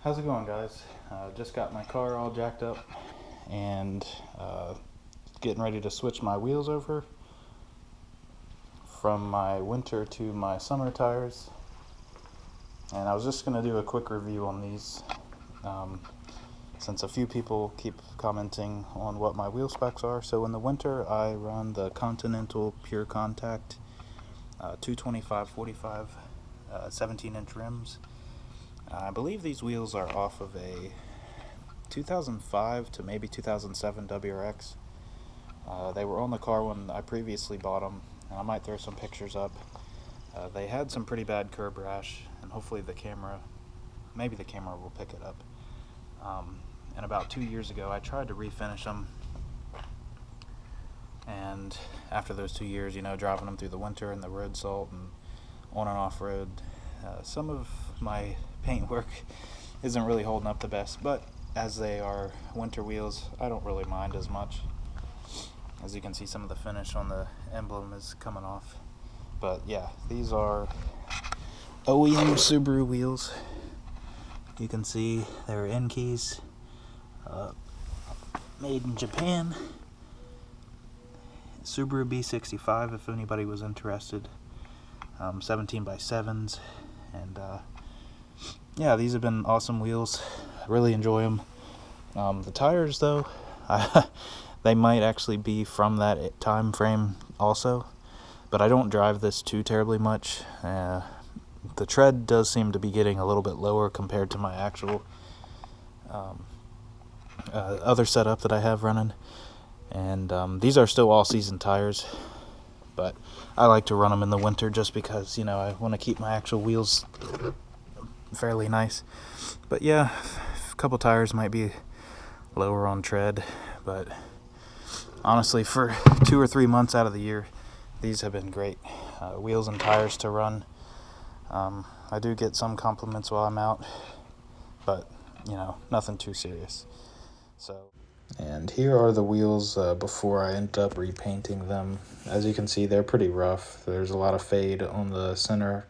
How's it going, guys? Just got my car all jacked up and getting ready to switch my wheels over from my winter to my summer tires. And I was just going to do a quick review on these since a few people keep commenting on what my wheel specs are. So in the winter, I run the Continental Pure Contact 225/45 17-inch rims. I believe these wheels are off of a 2005 to maybe 2007 WRX. They were on the car when I previously bought them, and I might throw some pictures up. They had some pretty bad curb rash, and hopefully maybe the camera will pick it up. And about 2 years ago, I tried to refinish them, and after those 2 years, driving them through the winter and the road salt and on and off road, some of my paintwork isn't really holding up the best, but as they are winter wheels, I don't really mind as much. As you can see, some of the finish on the emblem is coming off. But yeah, these are OEM Subaru wheels. You can see they're Enkeis, made in Japan. Subaru B65, if anybody was interested. 17x7s, and yeah, these have been awesome wheels. I really enjoy them. The tires, though, they might actually be from that time frame also, but I don't drive this too terribly much. The tread does seem to be getting a little bit lower compared to my actual other setup that I have running, and these are still all-season tires, but I like to run them in the winter just because, I want to keep my actual wheels fairly nice. But yeah, a couple tires might be lower on tread, but honestly, for 2 or 3 months out of the year, these have been great wheels and tires to run. I do get some compliments while I'm out, but nothing too serious. And here are the wheels before I end up repainting them. As you can see, they're pretty rough. There's a lot of fade on the center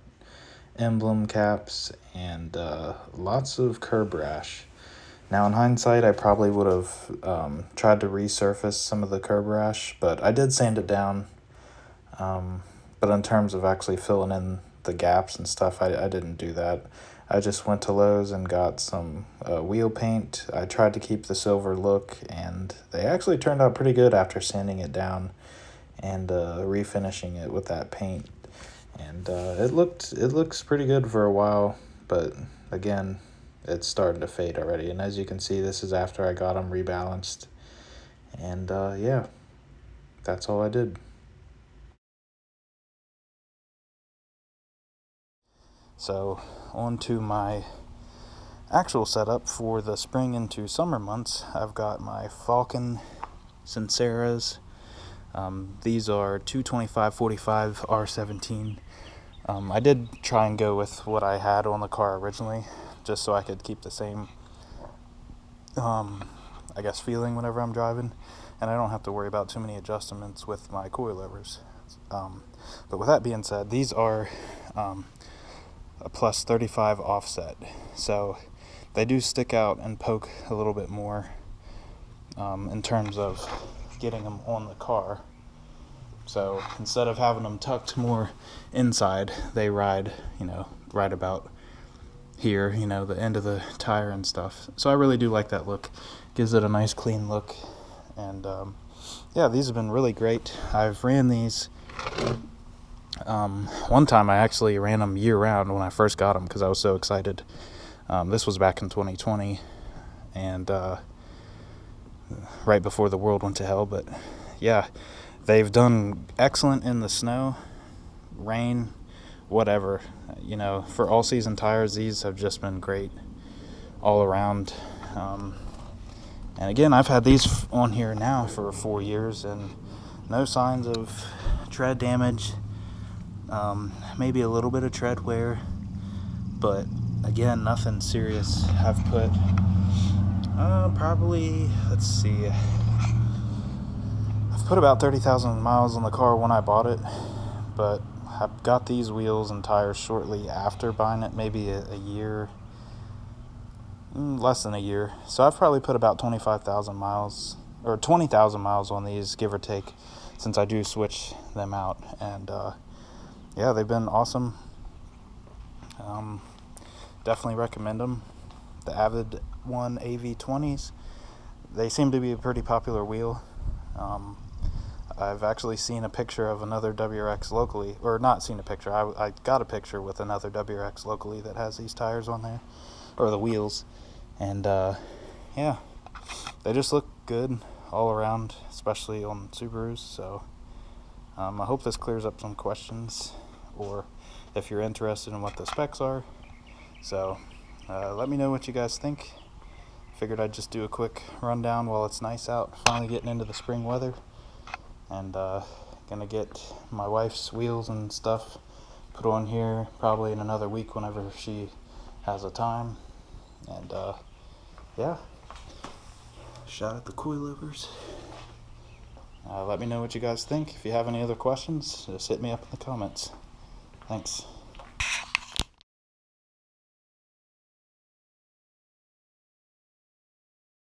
emblem caps and lots of curb rash. Now, in hindsight, I probably would have tried to resurface some of the curb rash, but I did sand it down. But in terms of actually filling in the gaps and stuff, I didn't do that. I just went to Lowe's and got some wheel paint. I tried to keep the silver look, and they actually turned out pretty good after sanding it down and refinishing it with that paint. And it looks pretty good for a while, but again, it's starting to fade already. And as you can see, this is after I got them rebalanced. And yeah, that's all I did. So on to my actual setup for the spring into summer months. I've got my Falken Sinceras. These are 225/45 R17. I did try and go with what I had on the car originally, just so I could keep the same, feeling whenever I'm driving, and I don't have to worry about too many adjustments with my coilovers. But with that being said, these are a plus 35 offset, so they do stick out and poke a little bit more in terms of getting them on the car. So instead of having them tucked more inside, they ride right about here, the end of the tire and stuff. So I really do like that look. Gives it a nice clean look. And yeah, these have been really great. I've ran these one time. I actually ran them year round when I first got them because I was so excited. This was back in 2020, and right before the world went to hell. But yeah, they've done excellent in the snow, rain, whatever. For all season tires, these have just been great all around. And again, I've had these on here now for 4 years, and no signs of tread damage. Maybe a little bit of tread wear, but again, nothing serious. I've put probably, let's see, I've put about 30,000 miles on the car when I bought it, but I got these wheels and tires shortly after buying it, maybe a year Less than a year. So I've probably put about 25,000 miles, or 20,000 miles on these, give or take, since I do switch them out. And yeah, they've been awesome. Definitely recommend them. The Avid One AV20s, they seem to be a pretty popular wheel. I've actually seen a picture of another WRX locally, or not seen a picture, I got a picture with another WRX locally that has these tires on there, or the wheels, and yeah, they just look good all around, especially on Subarus. So I hope this clears up some questions, or if you're interested in what the specs are. So let me know what you guys think. Figured I'd just do a quick rundown while it's nice out, finally getting into the spring weather. And gonna get my wife's wheels and stuff put on here probably in another week whenever she has a time. And yeah, shout out the Coilovers. Let me know what you guys think. If you have any other questions, just hit me up in the comments. Thanks.